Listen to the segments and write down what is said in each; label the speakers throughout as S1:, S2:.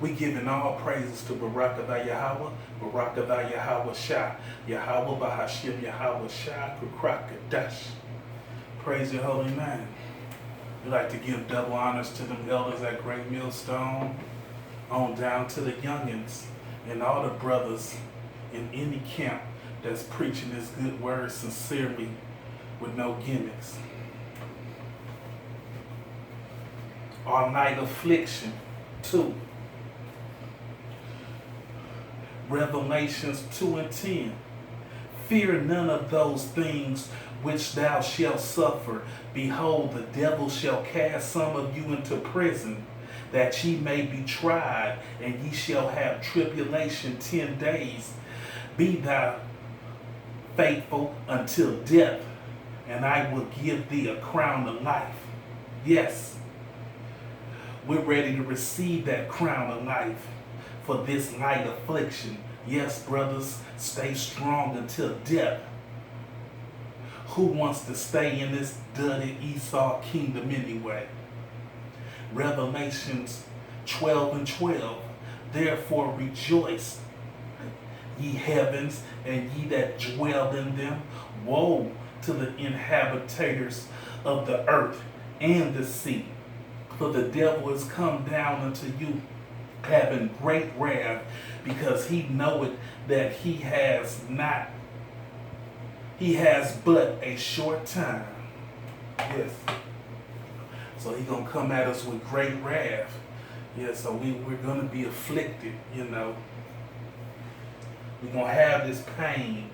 S1: We giving all praises to Barakatah Yahweh, Barakatah Yahweh Shah, Yahweh Bahashim Yahweh Shah, Kukrakadash. Praise your holy name. We like to give double honors to them elders at Great Millstone, on down to the youngins and all the brothers in any camp that's preaching this good word sincerely with no gimmicks. All night affliction, 2. Revelations 2 and 10. Fear none of those things which thou shalt suffer. Behold, the devil shall cast some of you into prison, that ye may be tried, and ye shall have tribulation 10 days. Be thou faithful until death, and I will give thee a crown of life. Yes, we're ready to receive that crown of life for this light affliction. Yes, brothers, stay strong until death. Who wants to stay in this dirty Esau kingdom anyway? Revelations 12 and 12. Therefore rejoice, ye heavens, and ye that dwell in them. Woe to the inhabitants of the earth and the sea, for the devil is come down unto you, having great wrath, because he knoweth that he has but a short time. Yes. So he's going to come at us with great wrath. Yeah, so we're going to be afflicted, you know. We're going to have this pain.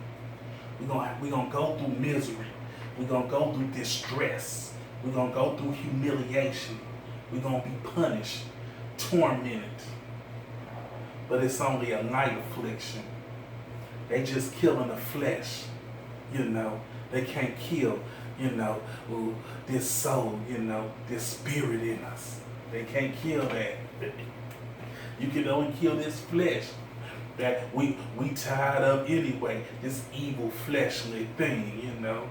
S1: We're going to go through misery. We're going to go through distress. We're going to go through humiliation. We're going to be punished, tormented. But it's only a light affliction. They just killing the flesh, you know. They can't kill, you know, this soul, you know, this spirit in us. They can't kill that. You can only kill this flesh that we tired of anyway, this evil fleshly thing, you know.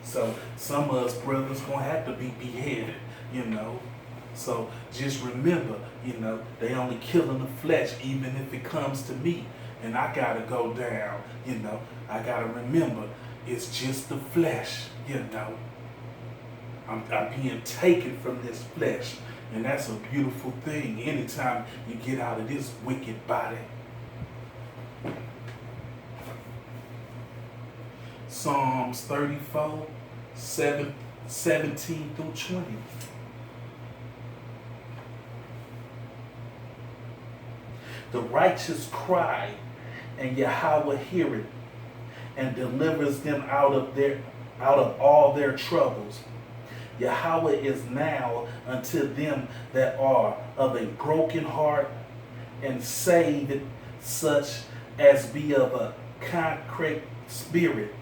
S1: So some of us brothers gonna have to be beheaded, you know. So just remember, you know, they only killing the flesh, even if it comes to me and I gotta go down, you know. I gotta remember, it's just the flesh, you know. I'm being taken from this flesh, and that's a beautiful thing anytime you get out of this wicked body. Psalms 34, 17 through 20. The righteous cry, and Yahweh heareth, and delivers them out of all their troubles. Yahweh is now unto them that are of a broken heart, and saved such as be of a contrite spirit.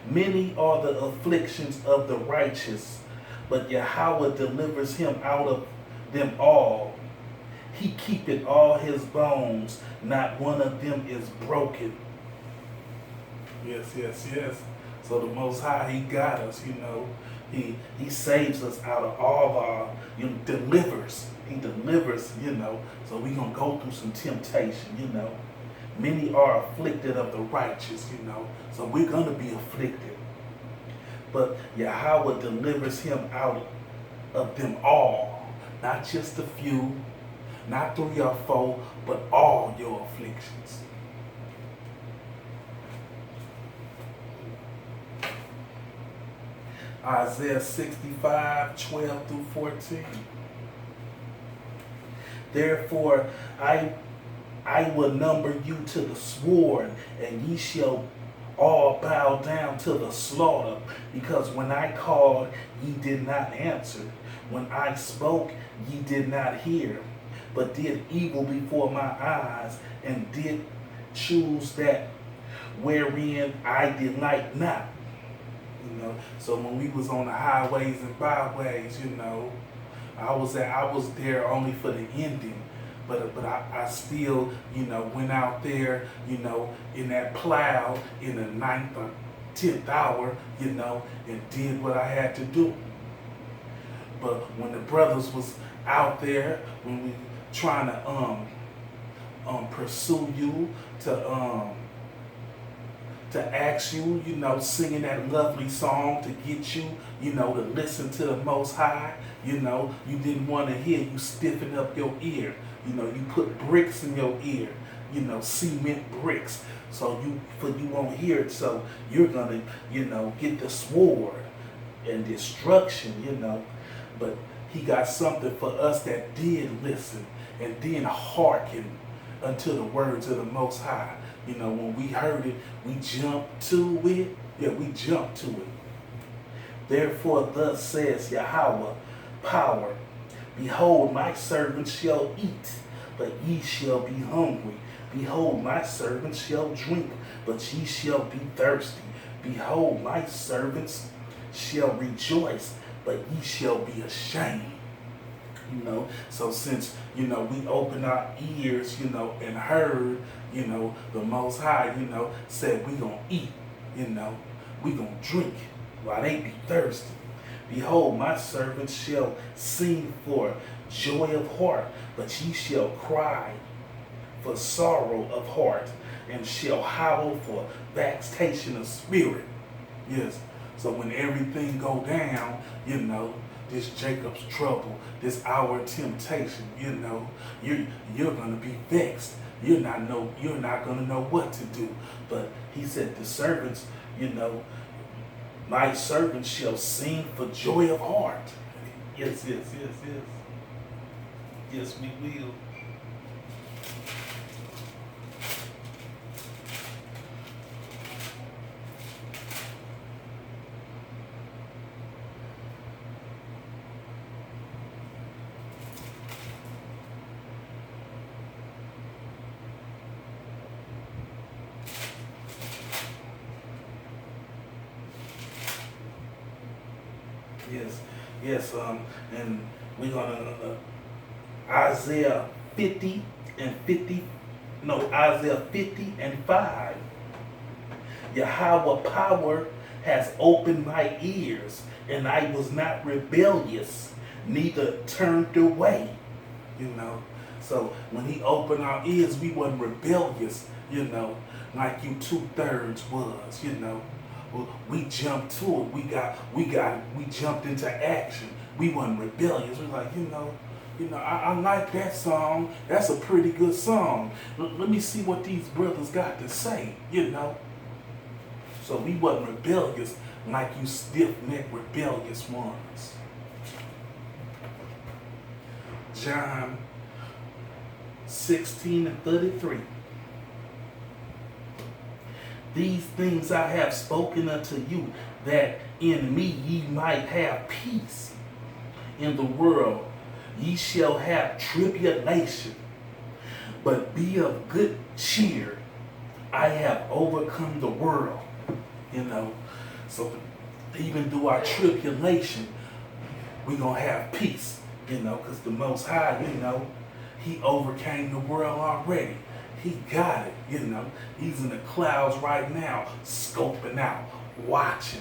S1: Many are the afflictions of the righteous, but Yahweh delivers him out of them all. He keepeth all his bones, not one of them is broken. Yes, yes, yes. So the Most High, he got us, you know. He saves us out of all our, you know, delivers. He delivers, you know. So we're going to go through some temptation, you know. Many are afflicted of the righteous, you know. So we're going to be afflicted. But Yahweh delivers him out of them all. Not just a few, not 3 or 4, but all your afflictions. Isaiah 65, 12 through 14. Therefore, I will number you to the sword, and ye shall all bow down to the slaughter, because when I called, ye did not answer. When I spoke, ye did not hear, but did evil before my eyes, and did choose that wherein I delight not. You know, so when we was on the highways and byways, you know, I was there only for the ending, but I still, you know, went out there, you know, in that plow in the 9th or 10th hour, you know, and did what I had to do. But when the brothers was out there, when we trying to pursue you, to ask you, singing that lovely song to get you, to listen to the Most High. You didn't want to hear, you stiffen up your ear. You put bricks in your ear, cement bricks, so you won't hear it. So you're gonna, get the sword and destruction, But he got something for us that did listen and did hearken unto the words of the Most High. When we heard it, we jumped to it. Yeah, we jumped to it. Therefore, thus says Yahweh, power. Behold, my servants shall eat, but ye shall be hungry. Behold, my servants shall drink, but ye shall be thirsty. Behold, my servants shall rejoice, but ye shall be ashamed. So since, we opened our ears, and heard, the Most High, said we gonna eat, we gonna drink while they be thirsty. Behold, my servants shall sing for joy of heart, but ye shall cry for sorrow of heart, and shall howl for vexation of spirit. Yes. So when everything go down, this Jacob's trouble, this our temptation, you're gonna be vexed. You're not gonna know what to do. But he said the servants, my servants shall sing for joy of heart. Yes. Yes, we will. Yes, and we're gonna Isaiah 50 and 5. Yahweh power has opened my ears, and I was not rebellious, neither turned away. So when he opened our ears, we wasn't rebellious, like you 2/3 was, We jumped to it. We jumped into action. We wasn't rebellious. We like, I like that song. That's a pretty good song. Let me see what these brothers got to say, So we wasn't rebellious like you stiff-necked rebellious ones. John 16:33. These things I have spoken unto you, that in me ye might have peace. In the world ye shall have tribulation, but be of good cheer. I have overcome the world. So even through our tribulation, we're going to have peace, because the Most High, he overcame the world already. He got it, He's in the clouds right now, scoping out, watching,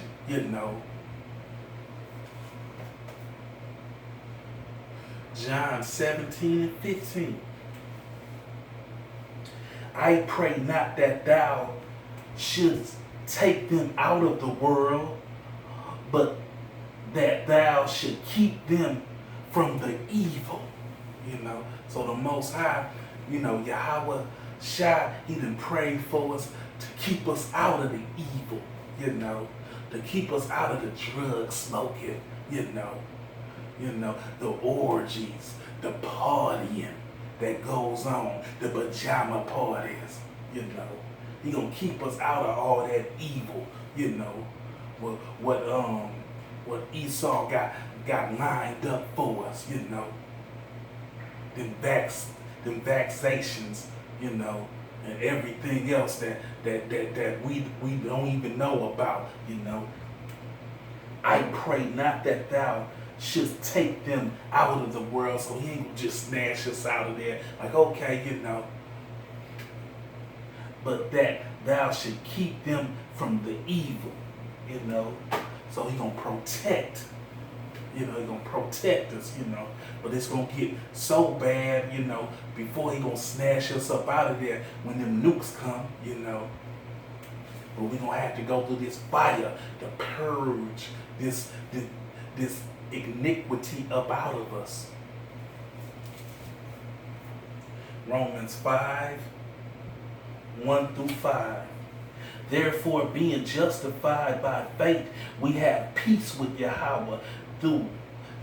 S1: John 17:15. I pray not that thou shouldst take them out of the world, but that thou should keep them from the evil. So the Most High, Yahweh Shai, he done prayed for us to keep us out of the evil, to keep us out of the drug smoking, the orgies, the partying that goes on, the pajama parties, He gonna keep us out of all that evil, what Esau got lined up for us, them vexations, and everything else that we don't even know about, I pray not that thou shouldst take them out of the world, so he ain't just snatch us out of there, like, okay, but that thou should keep them from the evil, so he gonna protect, You know, He's gonna protect us, you know. But it's gonna get so bad, you know, before He gonna snatch us up out of there when them nukes come, you know. But we're gonna have to go through this fire to purge this iniquity up out of us. Romans 5:1-5. Therefore, being justified by faith, we have peace with Yahweh through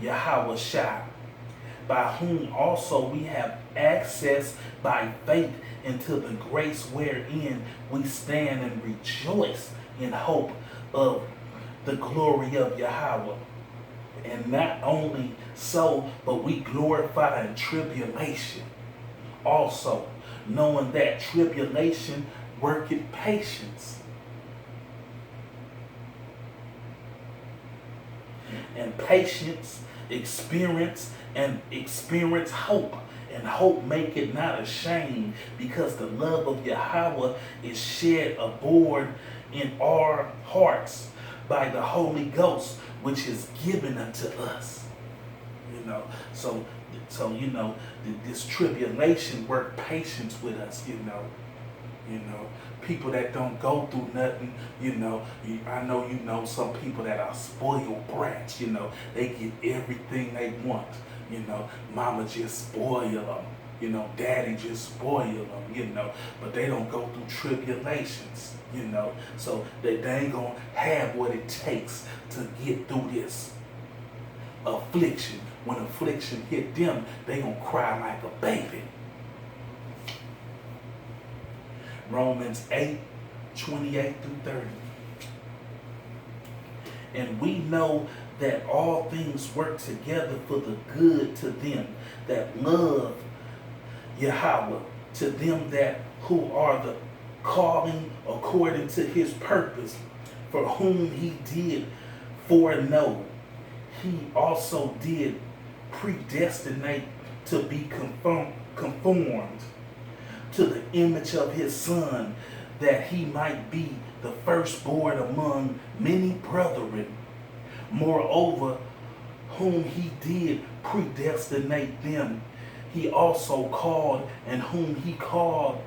S1: Yahweh Shai, by whom also we have access by faith into the grace wherein we stand and rejoice in hope of the glory of Yahweh. And not only so, but we glorify in tribulation also, knowing that tribulation worketh patience, and patience experience, and experience hope, and hope make it not ashamed, because the love of Yahweh is shed abroad in our hearts by the Holy Ghost, which is given unto us. You know, so you know, this tribulation work patience with us. You know, people that don't go through nothing. You know, I know you know some people that are spoiled brats. You know, they get everything they want. You know, mama just spoil them. You know, daddy just spoil them. You know, but they don't go through tribulations. You know, so they ain't gonna have what it takes to get through this affliction. When affliction hit them, they gonna cry like a baby. Romans 8:28-30. And we know that all things work together for the good to them that love Yahweh, to them that who are the calling according to His purpose, for whom He did foreknow, He also did predestinate to be conformed to the image of His Son, that He might be the firstborn among many brethren. Moreover, whom He did predestinate, them He also called, and whom He called,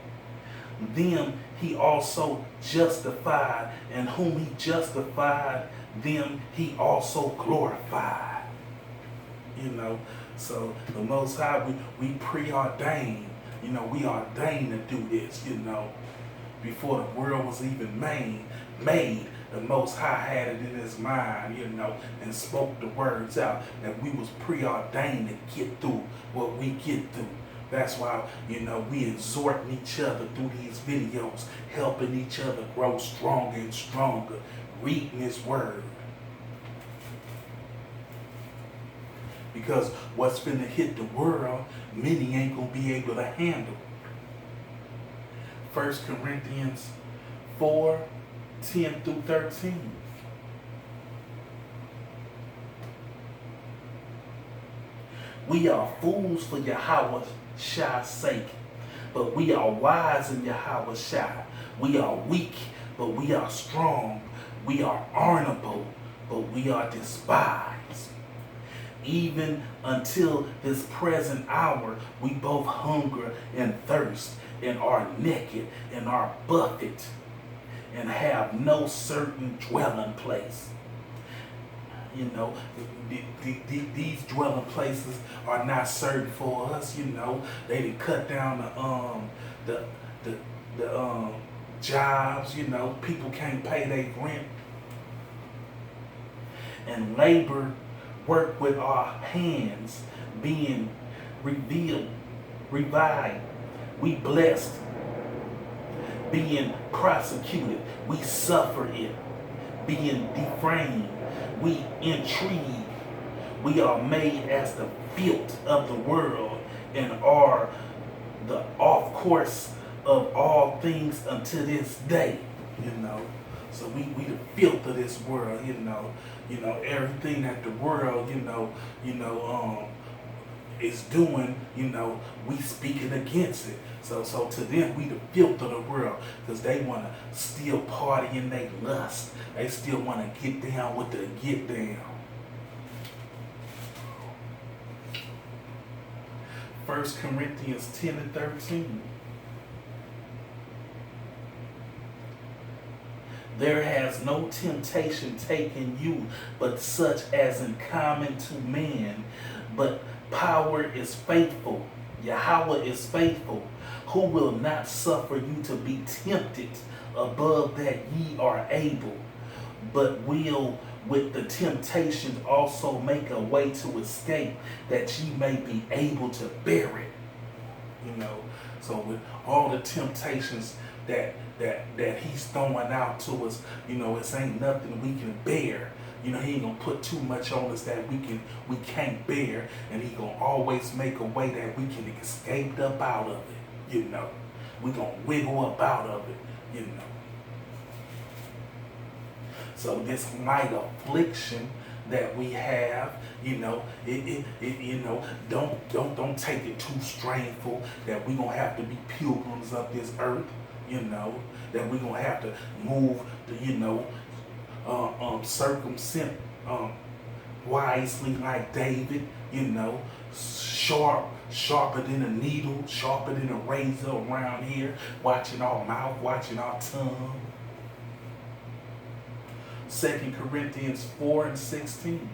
S1: them He also justified, and whom He justified, them He also glorified. You know, so the Most High, we preordained. You know, we ordained to do this. You know, before the world was even made, the Most High had it in His mind. You know, and spoke the words out that we was preordained to get through what we get through. That's why, you know, we exhorting each other through these videos, helping each other grow stronger and stronger, reading His word. Because what's finna hit the world, many ain't gonna be able to handle. 1 Corinthians 4:10-13. We are fools for Yahweh Shai's sake, but we are wise in Yahweh Shai. We are weak, but we are strong. We are honorable, but we are despised. Even until this present hour, we both hunger and thirst, and are naked, and are buffeted, and have no certain dwelling place. You know, these dwelling places are not certain for us. You know, they didn't cut down the jobs. You know, people can't pay their rent, and labor work with our hands being revived. We blessed, being prosecuted. We suffer it, being deframed. We intrigue. We are made as the filth of the world, and are the off course of all things unto this day. You know, so we the filth of this world. You know, everything that the world, is doing, we speaking against it. So to them, we the filth of the world, because they want to still party in their lust. They still want to get down with the get down. 1 Corinthians 10 and 13. There has no temptation taken you, but such as in common to man. But power is faithful. Yahweh is faithful, who will not suffer you to be tempted above that ye are able, but will with the temptations also make a way to escape, that ye may be able to bear it. So with all the temptations that he's throwing out to us, it ain't nothing we can bear. He ain't gonna put too much on us that we can't bear, and he gonna always make a way that we can escape up out of it. We gonna wiggle up out of it. So this light affliction that we have, don't take it too strainful that we gonna have to be pilgrims of this earth. That we gonna have to move to, circumvent wisely like David, sharper than a needle, sharper than a razor around here, watching our mouth, watching our tongue. 2 Corinthians 4 and 16.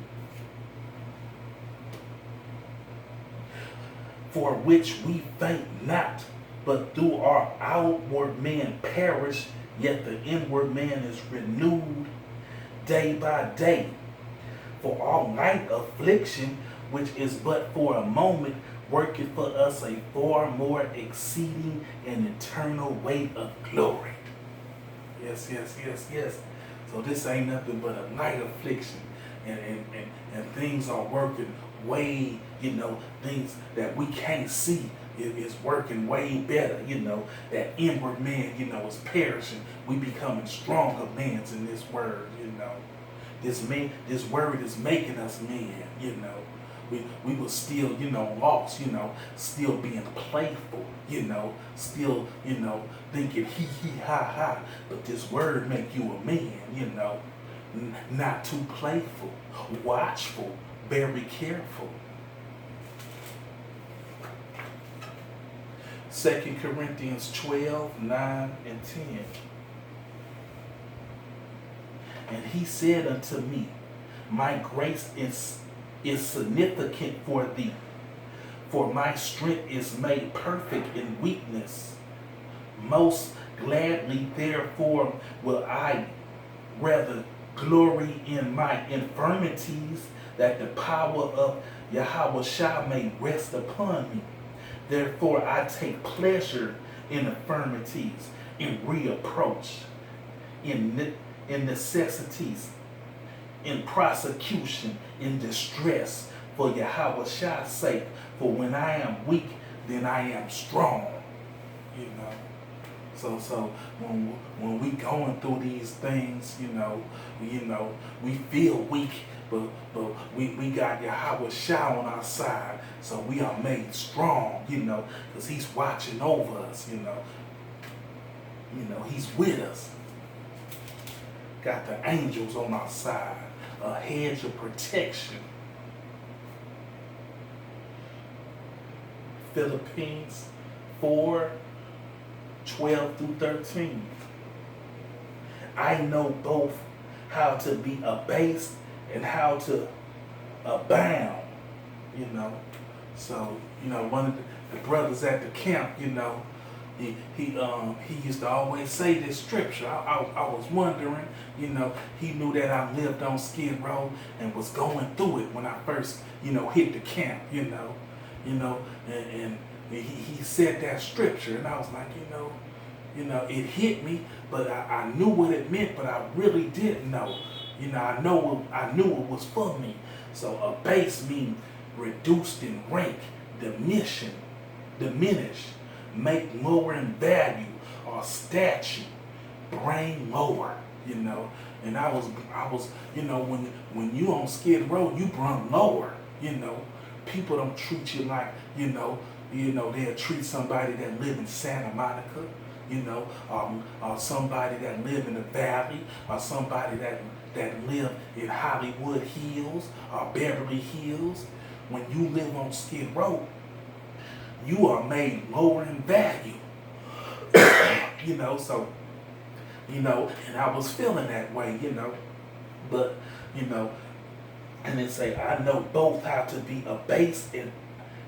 S1: For which we faint not, but through our outward man perish, yet the inward man is renewed day by day. For our light affliction, which is but for a moment, worketh for us a far more exceeding and eternal weight of glory. Yes. So this ain't nothing but a light affliction. And things are working way, things that we can't see is working way better, that inward man, is perishing. We becoming stronger men in this word, This word is making us men, We were still, lost, still being playful, still, thinking hee ha ha. But this word make you a man, not too playful, watchful, very careful. 2 Corinthians 12, 9 and 10. And he said unto me, my grace is significant for thee, for my strength is made perfect in weakness. Most gladly, therefore, will I rather glory in my infirmities, that the power of Yahweh may rest upon me. Therefore, I take pleasure in infirmities, in reproach, in necessities, in prosecution, in distress, for Yahweh's sake. For when I am weak, then I am strong. So when we going through these things, we feel weak, but we got Yahweh on our side, so we are made strong, because he's watching over us, he's with us. Got the angels on our side, a hedge of protection. Philippines 4, 12 through 13. I know both how to be abased and how to abound, So, one of the brothers at the camp, he used to always say this scripture. I was wondering, he knew that I lived on Skid Row and was going through it when I first, hit the camp, and he said that scripture, and I was like, it hit me, but I knew what it meant, but I really didn't know. I knew it was for me. So abase means reduced in rank, diminish, make lower in value or statue, bring lower, And I was, when you on Skid Row, you brung lower, People don't treat you like, they'll treat somebody that live in Santa Monica, or somebody that live in the Valley, or somebody that live in Hollywood Hills or Beverly Hills. When you live on Skid Row, you are made lower in value. So, and I was feeling that way, but, and it say, I know both how to be abased and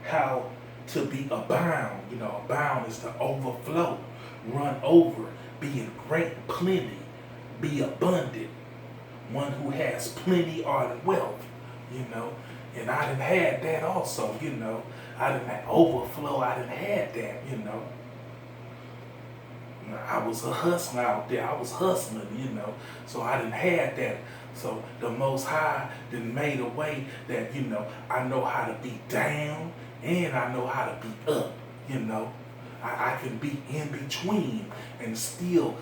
S1: how to be abound. Abound is to overflow, run over, be in great plenty, be abundant, one who has plenty or wealth, and I done had that also, I done had overflow, I done had that, I was a hustler out there. I was hustling, so I done had that. So the Most High done made a way that, I know how to be down and I know how to be up, I can be in between and still,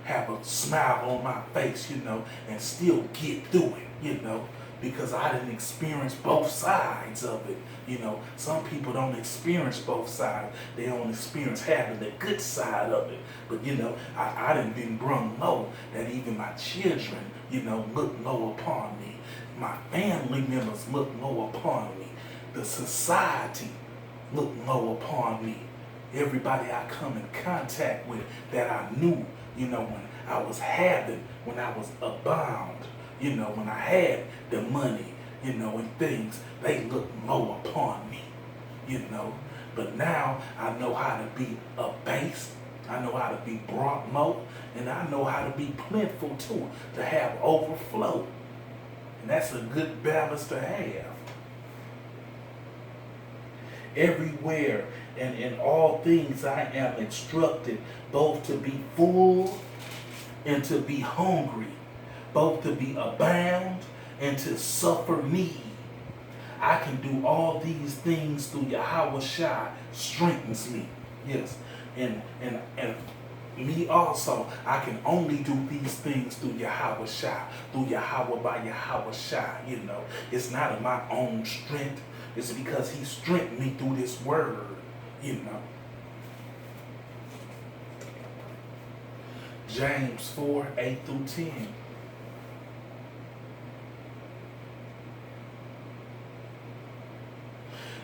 S1: have a smile on my face, and still get through it, because I didn't experience both sides of it. Some people don't experience both sides. They don't experience having the good side of it. But, I done been brung low that even my children, look low upon me. My family members look low upon me. The society look low upon me. Everybody I come in contact with that I knew, when I was abound, when I had the money, and things, they look low upon me, But now I know how to be abased, I know how to be brought low, and I know how to be plentiful too, to have overflow. And that's a good balance to have. Everywhere and in all things I am instructed both to be full and to be hungry, both to be abound and to suffer need. I can do all these things through Yahweh Shai strengthens me. Yes. And me also, I can only do these things through Yahweh Shai, through Yahweh by Yahweh Shai, It's not of my own strength. It's because he strengthened me through this word, James 4:8-10.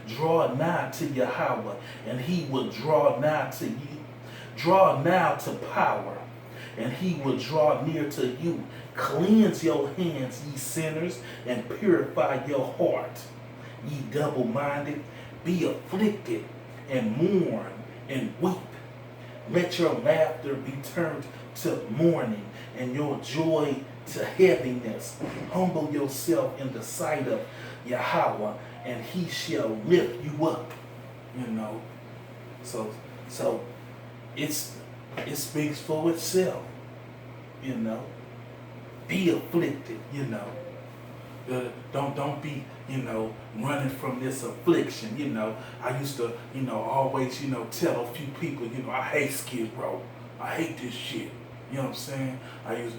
S1: Draw nigh to Yahweh, and he will draw nigh to you. Draw nigh to power, and he will draw near to you. Cleanse your hands, ye sinners, and purify your heart, ye double-minded. Be afflicted, and mourn, and weep. Let your laughter be turned to mourning, and your joy to heaviness. Humble yourself in the sight of Yahweh, and he shall lift you up. So it speaks for itself. Be afflicted. Don't be running from this affliction. I used to always tell a few people I hate Skid Row. I hate this shit. You know what I'm saying? I used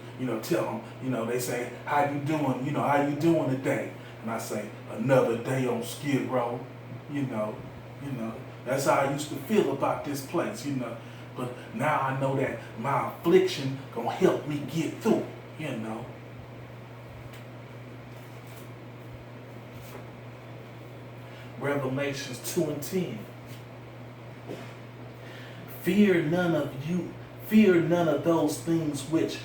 S1: tell them they say how you doing? How you doing today? And I say, another day on Skid Row, that's how I used to feel about this place, But now I know that my affliction gonna help me get through, Revelations 2:10. Fear none of those things which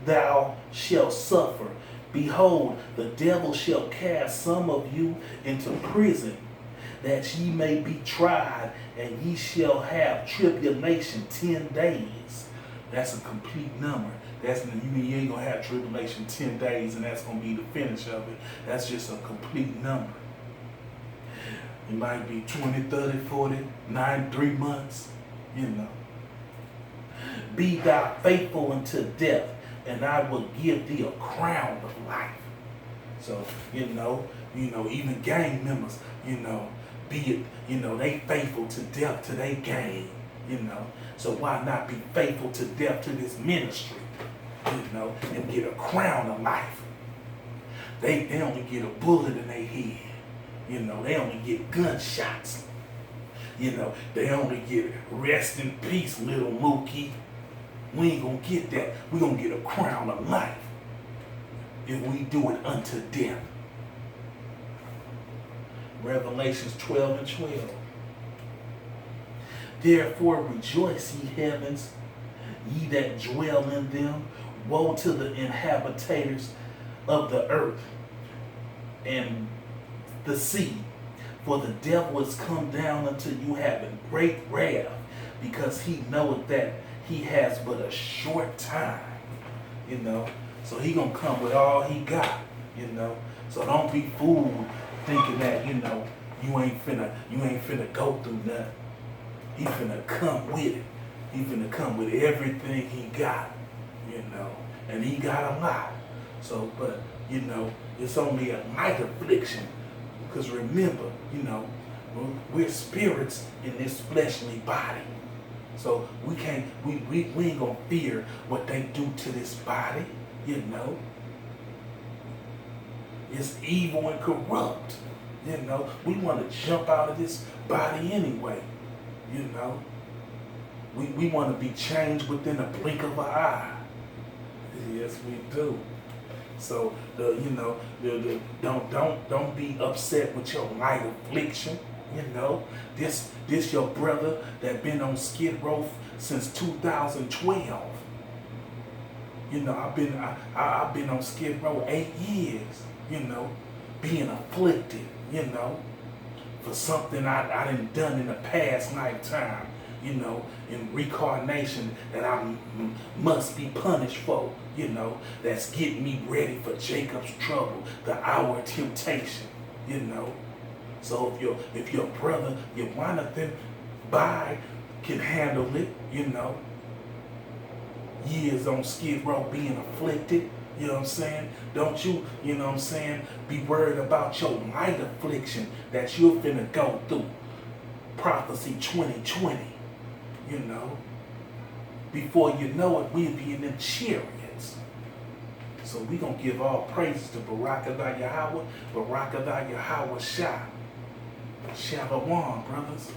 S1: thou shalt suffer. Behold, the devil shall cast some of you into prison, that ye may be tried, and ye shall have tribulation 10 days. That's a complete number. You ain't gonna have tribulation 10 days, and that's gonna be the finish of it. That's just a complete number. It might be 20, 30, 40, 3 months, Be thou faithful unto death, and I will give thee a crown of life. So, even gang members, be it, they faithful to death to their gang, So why not be faithful to death to this ministry, and get a crown of life? They only get a bullet in their head, they only get gunshots. They only get rest in peace, little Mookie. We ain't gonna get that. We're gonna get a crown of life if we do it unto death. Revelations 12:12. Therefore rejoice, ye heavens, ye that dwell in them. Woe to the inhabitants of the earth and the sea, for the devil is come down unto you having great wrath, because he knoweth that he has but a short time. You know, so he gonna come with all he got, you know. So don't be fooled thinking that, you know, you ain't finna go through nothing. He finna come with it. He finna come with everything he got, you know. And he got a lot. So, but, you know, it's only a light affliction. Because remember, you know, we're spirits in this fleshly body. So we ain't gonna fear what they do to this body, you know. It's evil and corrupt, you know. We want to jump out of this body anyway, you know. We want to be changed within a blink of an eye. Yes, we do. So don't be upset with your light affliction. You know, this your brother that been on Skid Row since 2012. You know, I've been on Skid Row 8 years. You know, being afflicted. You know, for something I done in the past lifetime. You know, in reincarnation that I must be punished for. You know, that's getting me ready for Jacob's trouble, the hour of temptation. You know. So if your brother, your Jonathan by can handle it, you know, years on Skid Row being afflicted, you know what I'm saying? Don't you, you know what I'm saying, be worried about your light affliction that you're finna go through. Prophecy 2020, you know. Before you know it, we'll be in them chariots. So we gonna give all praises to Barakatah Yahweh, Barakatah Yahweh Shah. Shalom, brothers.